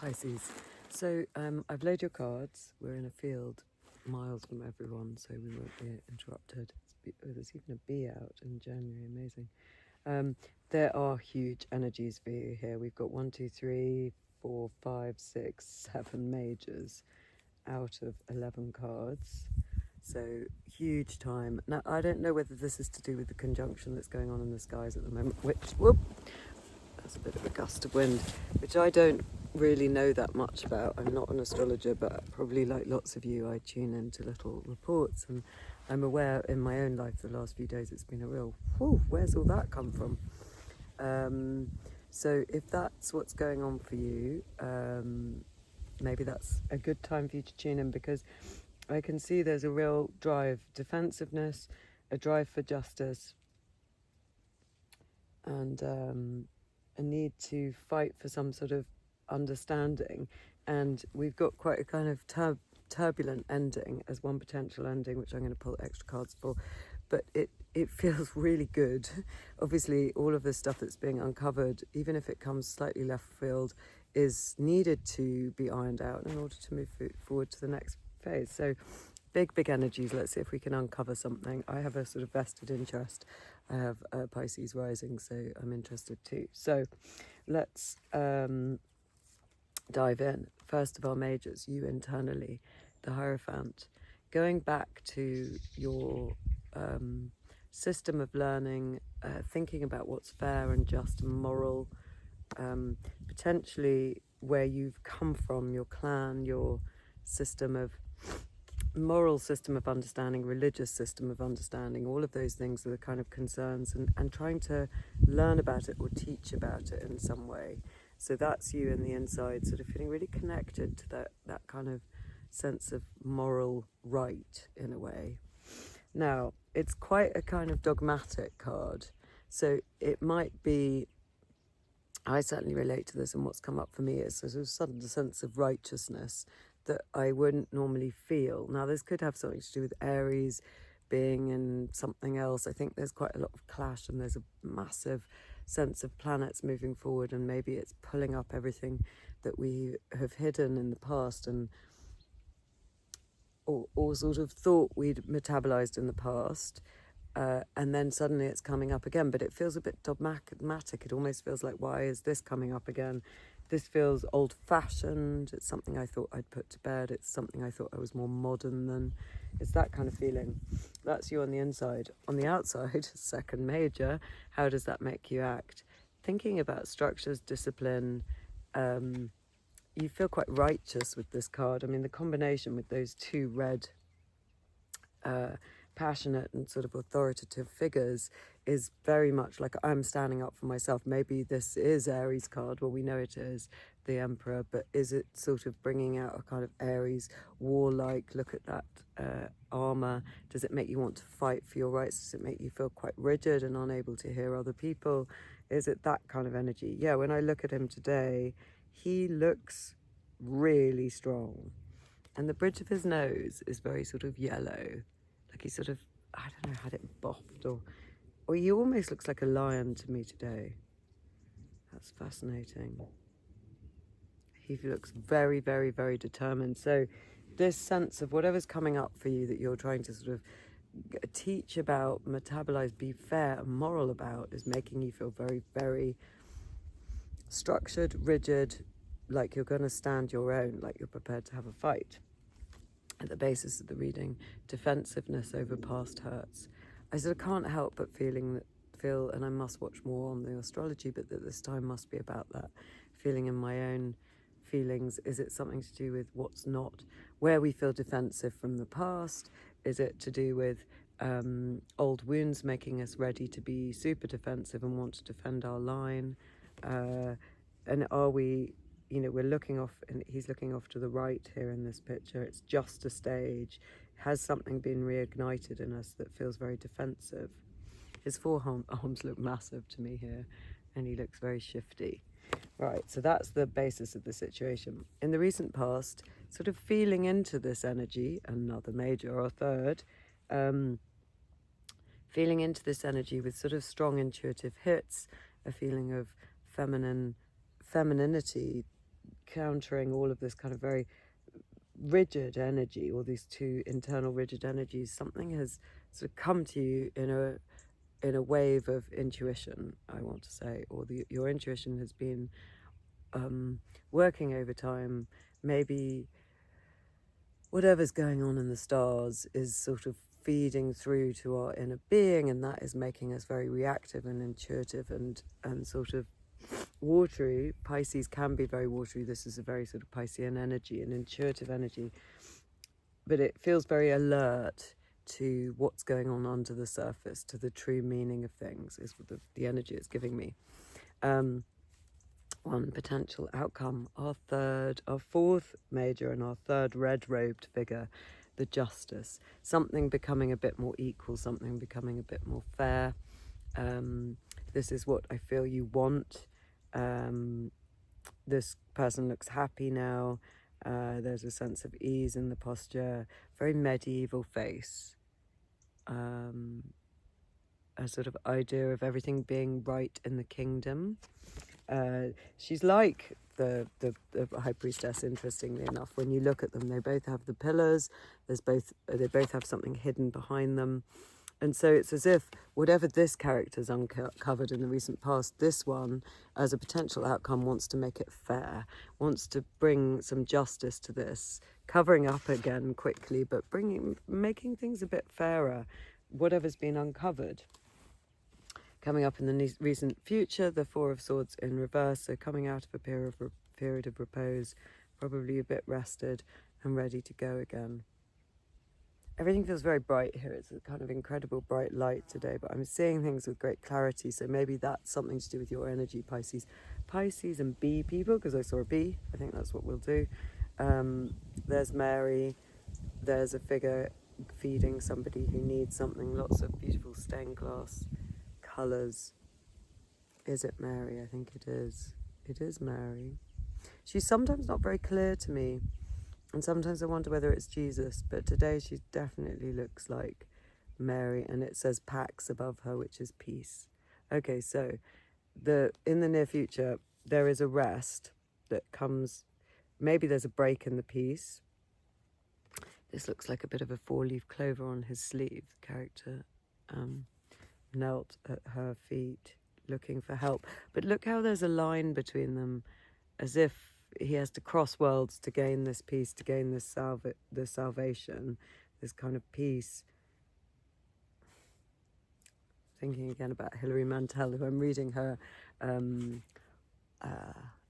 Pisces. So I've laid your cards. We're in a field miles from everyone, so we won't be interrupted. There's even a bee out in January, amazing. There are huge energies for you here. We've got 1, 2, 3, 4, 5, 6, 7 majors out of 11 cards. So huge time. Now I don't know whether this is to do with the conjunction that's going on in the skies at the moment, which, whoop, that's a bit of a gust of wind, which I don't really know that much about. I'm not an astrologer, but probably like lots of you, I tune into little reports, and I'm aware in my own life the last few days it's been a real, whew, where's all that come from? So if that's what's going on for you, maybe that's a good time for you to tune in, because I can see there's a real drive, defensiveness, a drive for justice, and a need to fight for some sort of understanding. And we've got quite a kind of turbulent ending as one potential ending, which I'm going to pull extra cards for. But it feels really good. Obviously, all of the stuff that's being uncovered, even if it comes slightly left field, is needed to be ironed out in order to move forward to the next phase. So big energies. Let's see if we can uncover something. I have a sort of vested interest. I have Pisces rising, so I'm interested too. So let's dive in. First of our majors, you internally, the Hierophant. Going back to your system of learning, thinking about what's fair and just and moral, potentially where you've come from, your clan, your system of moral system of understanding, religious system of understanding, all of those things are the kind of concerns, and trying to learn about it or teach about it in some way. So that's you in the inside, sort of feeling really connected to that kind of sense of moral right in a way. Now, it's quite a kind of dogmatic card, so it might be, I certainly relate to this, and what's come up for me is a sort of sudden sense of righteousness that I wouldn't normally feel. Now, this could have something to do with Aries being in something else. I think there's quite a lot of clash, and there's a massive sense of planets moving forward, and maybe it's pulling up everything that we have hidden in the past, and or sort of thought we'd metabolized in the past. And then suddenly it's coming up again, but it feels a bit dogmatic. It almost feels like, why is this coming up again? This feels old-fashioned. It's something I thought I'd put to bed. It's something I thought I was more modern than. It's that kind of feeling. That's you on the inside. On the outside, second major, how does that make you act? Thinking about structures, discipline, you feel quite righteous with this card. I mean, the combination with those two red passionate and sort of authoritative figures is very much like, I'm standing up for myself. Maybe this is Aries card, well, we know it is the Emperor, but is it sort of bringing out a kind of Aries warlike look at that armor? Does it make you want to fight for your rights? Does it make you feel quite rigid and unable to hear other people? Is it that kind of energy? Yeah, when I look at him today, he looks really strong, and the bridge of his nose is very sort of yellow. Like he sort of, I don't know, had it boffed, or he almost looks like a lion to me today. That's fascinating. He looks very determined. So this sense of whatever's coming up for you that you're trying to sort of teach about, metabolize, be fair and moral about, is making you feel very structured, rigid, like you're going to stand your own, like you're prepared to have a fight. At the basis of the reading, defensiveness over past hurts. I sort of can't help but feel, and I must watch more on the astrology, but that this time must be about that feeling in my own feelings. Is it something to do with what's not, where we feel defensive from the past? Is it to do with old wounds making us ready to be super defensive and want to defend our line? And are we, we're looking off, and he's looking off to the right here in this picture. It's just a stage. Has something been reignited in us that feels very defensive? His forearms look massive to me here, and he looks very shifty. Right, so that's the basis of the situation. In the recent past, sort of feeling into this energy, another major or third, feeling into this energy with sort of strong intuitive hits, a feeling of femininity, countering all of this kind of very rigid energy, or these two internal rigid energies. Something has sort of come to you in a wave of intuition, I want to say, or your intuition has been working over time. Maybe whatever's going on in the stars is sort of feeding through to our inner being, and that is making us very reactive and intuitive and sort of watery. Pisces can be very watery. This is a very sort of Piscean energy, an intuitive energy, but it feels very alert to what's going on under the surface, to the true meaning of things, is what the energy it's giving me. One potential outcome, our fourth major and our third red-robed figure, the Justice. Something becoming a bit more equal, something becoming a bit more fair. This is what I feel you want. This person looks happy now. There's a sense of ease in the posture, very medieval face. A sort of idea of everything being right in the kingdom. She's like the High Priestess, interestingly enough. When you look at them, they both have the pillars. They both have something hidden behind them. And so it's as if whatever this character's uncovered in the recent past, this one, as a potential outcome, wants to make it fair, wants to bring some justice to this, covering up again quickly, but making things a bit fairer, whatever's been uncovered. Coming up in the recent future, the Four of Swords in reverse, so coming out of a period of repose, probably a bit rested and ready to go again. Everything feels very bright here. It's a kind of incredible bright light today, but I'm seeing things with great clarity, so maybe that's something to do with your energy, Pisces. Pisces and bee people, because I saw a bee. I think that's what we'll do. There's Mary. There's a figure feeding somebody who needs something. Lots of beautiful stained glass colours. Is it Mary? I think it is. It is Mary. She's sometimes not very clear to me, and sometimes I wonder whether it's Jesus, but today she definitely looks like Mary, and it says Pax above her, which is peace. Okay, so in the near future, there is a rest that comes. Maybe there's a break in the peace. This looks like a bit of a four-leaf clover on his sleeve. The character knelt at her feet, looking for help. But look how there's a line between them, as if he has to cross worlds to gain this peace, to gain this salvation, this kind of peace. Thinking again about Hilary Mantel, who I'm reading her,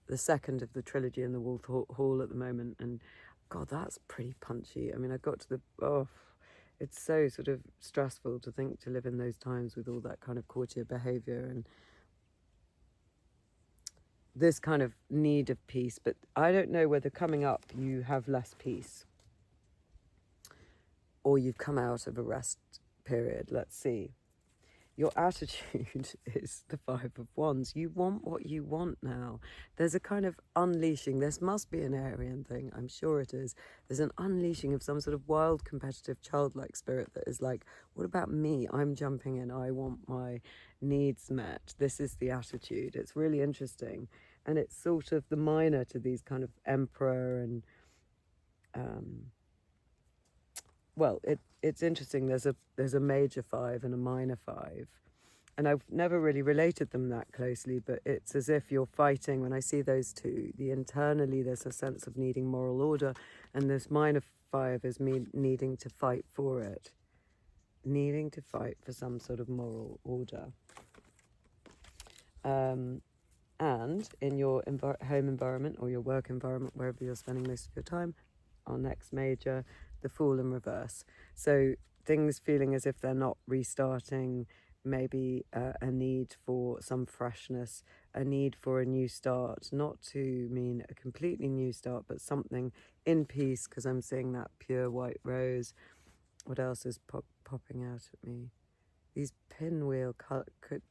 the second of the trilogy in the Wolf Hall at the moment, and God, that's pretty punchy. I mean, I got to it's so sort of stressful to live in those times with all that kind of courtier behaviour and this kind of need of peace. But I don't know whether coming up you have less peace or you've come out of a rest period. Let's see. Your attitude is the Five of Wands. You want what you want now. There's a kind of unleashing. This must be an Aryan thing. I'm sure it is. There's an unleashing of some sort of wild, competitive, childlike spirit that is like, what about me? I'm jumping in. I want my needs met. This is the attitude. It's really interesting. And it's sort of the minor to these kind of emperor and... it's interesting. There's a major five and a minor five, and I've never really related them that closely, but it's as if you're fighting. When I see those two, internally there's a sense of needing moral order, and this minor five is me needing to fight for it, needing to fight for some sort of moral order. And in your home environment or your work environment, wherever you're spending most of your time, our next major, the Fool in reverse. So things feeling as if they're not restarting, maybe a need for some freshness, a need for a new start, not to mean a completely new start, but something in peace, because I'm seeing that pure white rose. What else is popping out at me? These pinwheel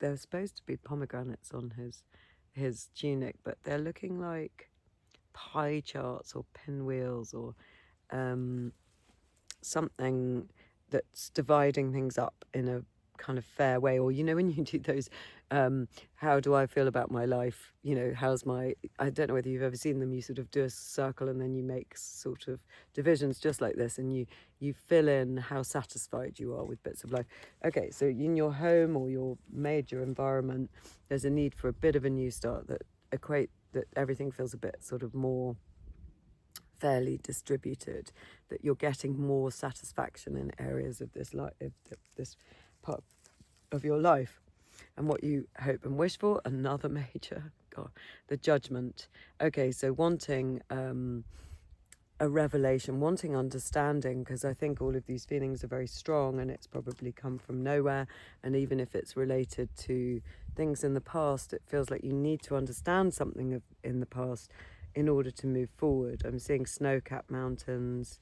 they're supposed to be pomegranates on his tunic, but they're looking like pie charts or pinwheels or something that's dividing things up in a kind of fair way. Or, you know, when you do those, how do I feel about my life? You know, how's my, I don't know whether you've ever seen them, you sort of do a circle and then you make sort of divisions just like this, and you fill in how satisfied you are with bits of life. Okay, so in your home or your major environment, there's a need for a bit of a new start, that everything feels a bit sort of more fairly distributed, that you're getting more satisfaction in areas of this life, this part of your life. And what you hope and wish for, another major, God, the Judgment. Okay, so wanting a revelation, wanting understanding, because I think all of these feelings are very strong, and it's probably come from nowhere. And even if it's related to things in the past, it feels like you need to understand something in the past in order to move forward. I'm seeing snow-capped mountains.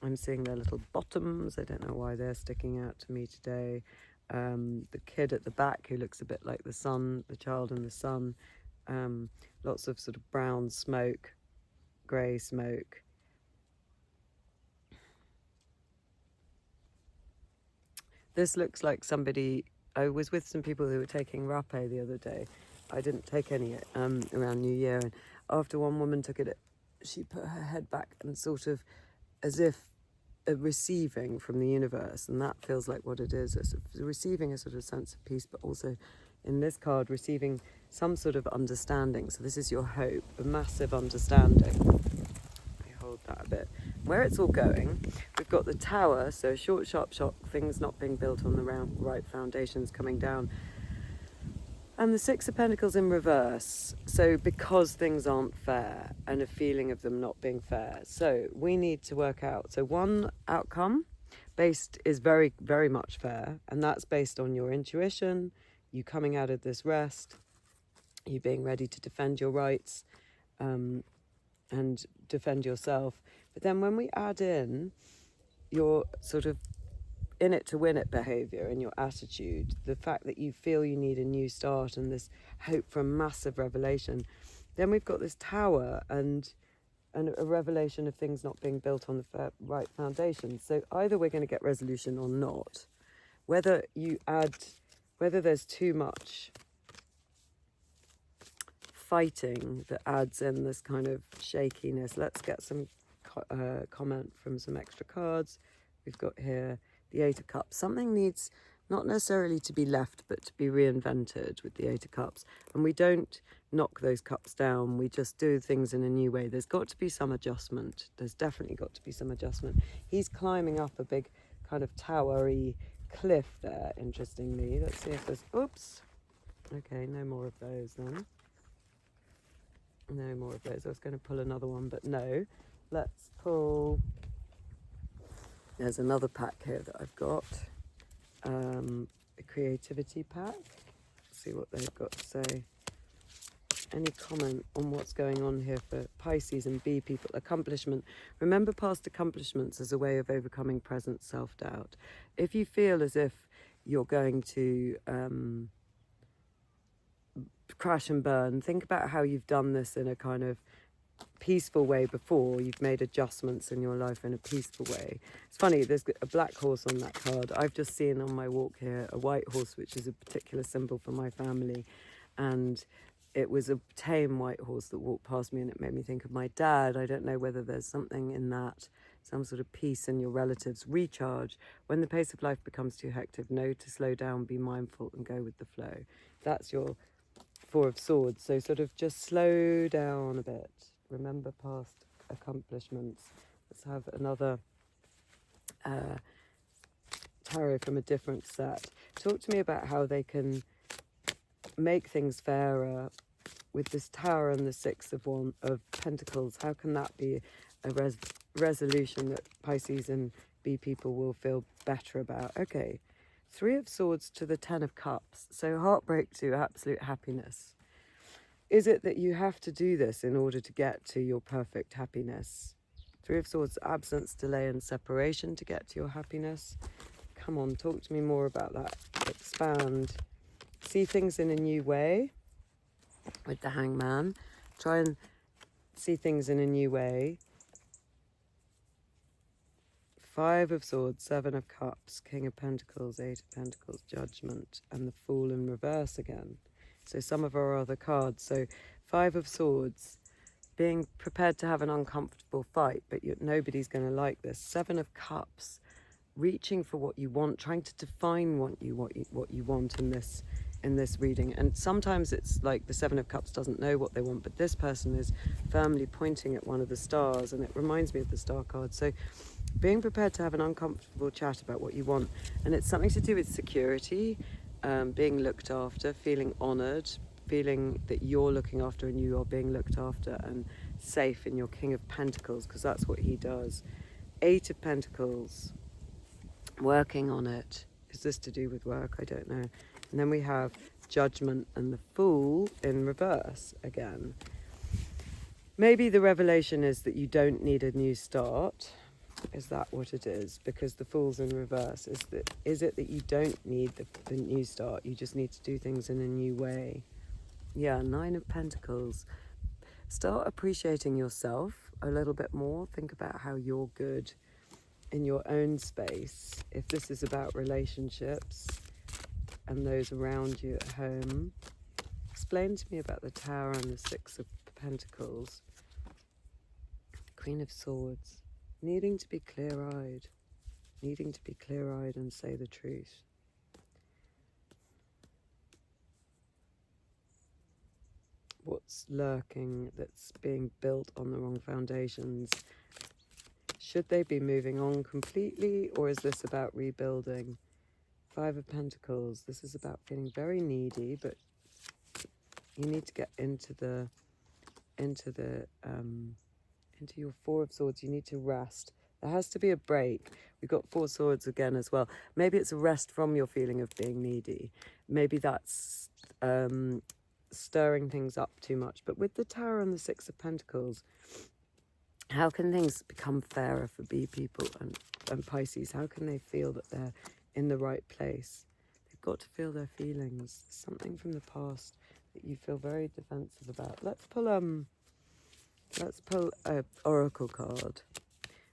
I'm seeing their little bottoms. I don't know why they're sticking out to me today. The kid at the back who looks a bit like the sun, the child in the sun. Lots of sort of brown smoke, grey smoke. This looks like somebody, I was with some people who were taking rapé the other day. I didn't take any around New Year, and after one woman took it, she put her head back and sort of as if receiving from the universe, and that feels like what it is. It's receiving a sort of sense of peace, but also in this card receiving some sort of understanding. So this is your hope, a massive understanding. Hold that a bit. Where it's all going, we've got the Tower, so short, sharp shock, things not being built on the right foundations coming down. And the Six of Pentacles in reverse. So because things aren't fair, and a feeling of them not being fair. So we need to work out. So one outcome based is very, very much fair. And that's based on your intuition, you coming out of this rest, you being ready to defend your rights, and defend yourself. But then when we add in your sort of in it to win it behavior and your attitude, the fact that you feel you need a new start and this hope for a massive revelation, then we've got this Tower and a revelation of things not being built on the right foundation. So either we're going to get resolution or not. Whether there's too much fighting that adds in this kind of shakiness. Let's get some comment from some extra cards. We've got here the Eight of Cups. Something needs not necessarily to be left, but to be reinvented with the Eight of Cups. And we don't knock those cups down. We just do things in a new way. There's got to be some adjustment. There's definitely got to be some adjustment. He's climbing up a big kind of towery cliff there, interestingly. Let's see if there's... Oops. Okay, no more of those then. No more of those. I was going to pull another one, but no. Let's pull... There's another pack here that I've got. A creativity pack. Let's see what they've got to say. Any comment on what's going on here for Pisces and B people? Accomplishment. Remember past accomplishments as a way of overcoming present self-doubt. If you feel as if you're going to... crash and burn, think about how you've done this in a kind of peaceful way before. You've made adjustments in your life in a peaceful way. It's funny, there's a black horse on that card. I've just seen on my walk here a white horse, which is a particular symbol for my family, and it was a tame white horse that walked past me, and it made me think of my dad. I don't know whether there's something in that, some sort of peace in your relatives. Recharge. When the pace of life becomes too hectic, know to slow down, be mindful, and go with the flow. That's your Four of Swords. So sort of just slow down a bit. Remember past accomplishments. Let's have another tarot from a different set. Talk to me about how they can make things fairer with this Tower and the Six of Pentacles. How can that be a resolution that Pisces and B people will feel better about? Okay. Three of Swords to the Ten of Cups. So heartbreak to absolute happiness. Is it that you have to do this in order to get to your perfect happiness? Three of Swords, absence, delay and separation to get to your happiness. Come on, talk to me more about that. Expand. See things in a new way with the Hangman. Try and see things in a new way. Five of Swords, Seven of Cups, King of Pentacles, Eight of Pentacles, Judgment, and the Fool in reverse again. So some of our other cards. So Five of Swords, being prepared to have an uncomfortable fight, but nobody's going to like this. Seven of Cups, reaching for what you want, trying to define what you want in this reading. And sometimes it's like the Seven of Cups doesn't know what they want, but this person is firmly pointing at one of the stars, and it reminds me of the star card. So being prepared to have an uncomfortable chat about what you want, and it's something to do with security, being looked after, feeling honored, feeling that you're looking after and you are being looked after and safe in your King of Pentacles, because that's what he does. Eight of Pentacles, working on it. Is this to do with work? I don't know. And then we have Judgment and the Fool in reverse again. Maybe the revelation is that you don't need a new start. Is that what it is? Because the Fool's in reverse. Is it that you don't need the new start? You just need to do things in a new way. Yeah, Nine of Pentacles. Start appreciating yourself a little bit more. Think about how you're good in your own space. If this is about relationships and those around you at home. Explain to me about the Tower and the Six of Pentacles. Queen of Swords. Needing to be clear-eyed. Needing to be clear-eyed and say the truth. What's lurking that's being built on the wrong foundations? Should they be moving on completely, or is this about rebuilding? Five of Pentacles. This is about feeling very needy, but you need to get into your Four of Swords. You need to rest. There has to be a break. We've got Four Swords again as well. Maybe it's a rest from your feeling of being needy. Maybe that's stirring things up too much. But with the Tower and the Six of Pentacles, how can things become fairer for bee people and Pisces? How can they feel that they're in the right place? They've got to feel their feelings. Something from the past that you feel very defensive about. Let's pull a oracle card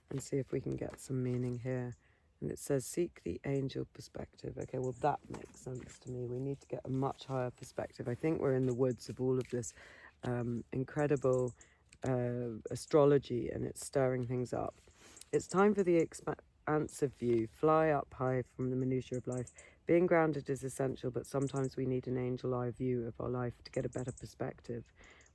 and see if we can get some meaning here. And it says, seek the angel perspective. Okay, well, that makes sense to me. We need to get a much higher perspective. I think we're in the woods of all of this incredible astrology, and it's stirring things up. It's time for the expansive view. Fly up high from the minutiae of life. Being grounded is essential, but sometimes we need an angel eye view of our life to get a better perspective.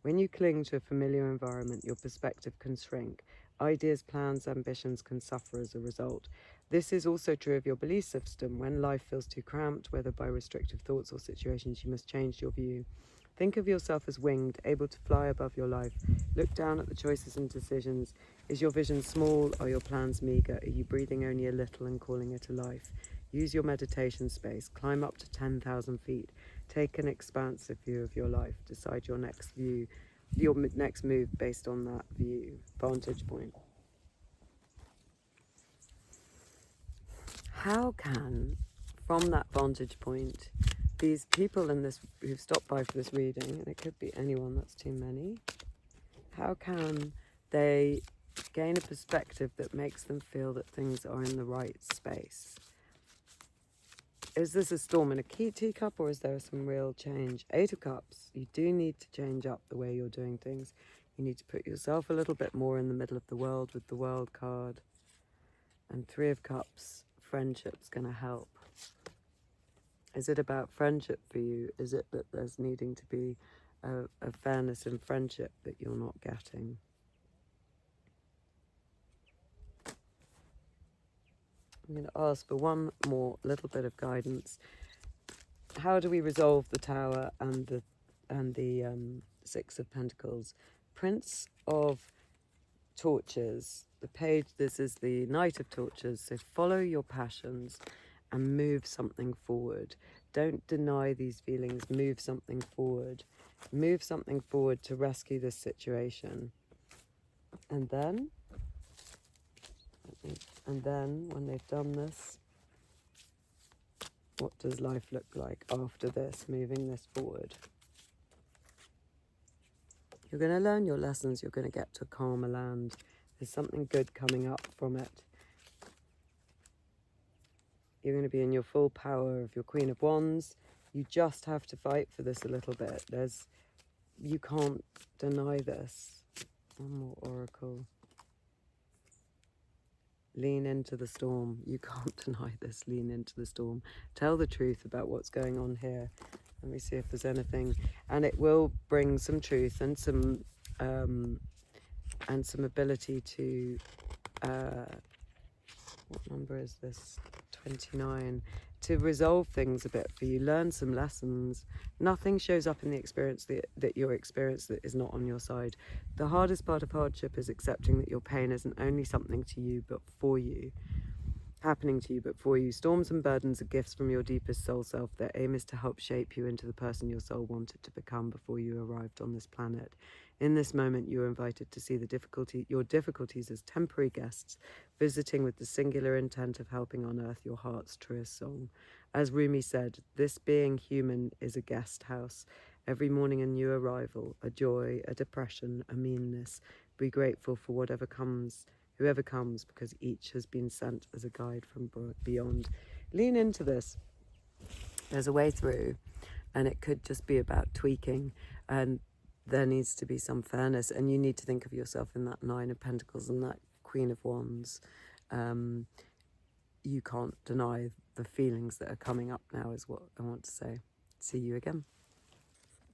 When you cling to a familiar environment, your perspective can shrink. Ideas, plans, ambitions can suffer as a result. This is also true of your belief system. When life feels too cramped, whether by restrictive thoughts or situations, you must change your view. Think of yourself as winged, able to fly above your life. Look down at the choices and decisions. Is your vision small? Are your plans meagre? Are you breathing only a little and calling it a life? Use your meditation space. Climb up to 10,000 feet. Take an expansive view of your life. Decide your next move based on that view, vantage point. How can, from that vantage point, these people who've stopped by for this reading, and it could be anyone, that's too many, how can they gain a perspective that makes them feel that things are in the right space? Is this a storm in a teacup, or is there some real change? Eight of Cups, you do need to change up the way you're doing things. You need to put yourself a little bit more in the middle of the world with the World card. And Three of Cups, friendship's going to help. Is it about friendship for you? Is it that there's needing to be a fairness in friendship that you're not getting? I'm going to ask for one more little bit of guidance. How do we resolve the Tower and the Six of Pentacles? Prince of Torches. The page, this is the Knight of Torches. So follow your passions and move something forward. Don't deny these feelings. Move something forward. Move something forward to rescue this situation. And then when they've done this, what does life look like after this, moving this forward? You're going to learn your lessons. You're going to get to a calmer land. There's something good coming up from it. You're going to be in your full power of your Queen of Wands. You just have to fight for this a little bit. You can't deny this. One more oracle. Lean into the storm. You can't deny this. Lean into the storm. Tell the truth about what's going on here. Let me see if there's anything. And it will bring some truth and some ability to what number is this? 29. To resolve things a bit for you, learn some lessons. Nothing shows up in the experience that you experience that is not on your side. The hardest part of hardship is accepting that your pain isn't only something to you but for you, happening to you but for you. Storms and burdens are gifts from your deepest soul self. Their aim is to help shape you into the person your soul wanted to become before you arrived on this planet. In this moment, you are invited to see your difficulties as temporary guests, visiting with the singular intent of helping unearth your heart's truest song. As Rumi said, this being human is a guest house. Every morning a new arrival, a joy, a depression, a meanness. Be grateful for whoever comes, because each has been sent as a guide from beyond. Lean into this. There's a way through, and it could just be about tweaking, and there needs to be some fairness, and you need to think of yourself in that Nine of Pentacles and that Queen of Wands. You can't deny the feelings that are coming up now, is what I want to say. See you again.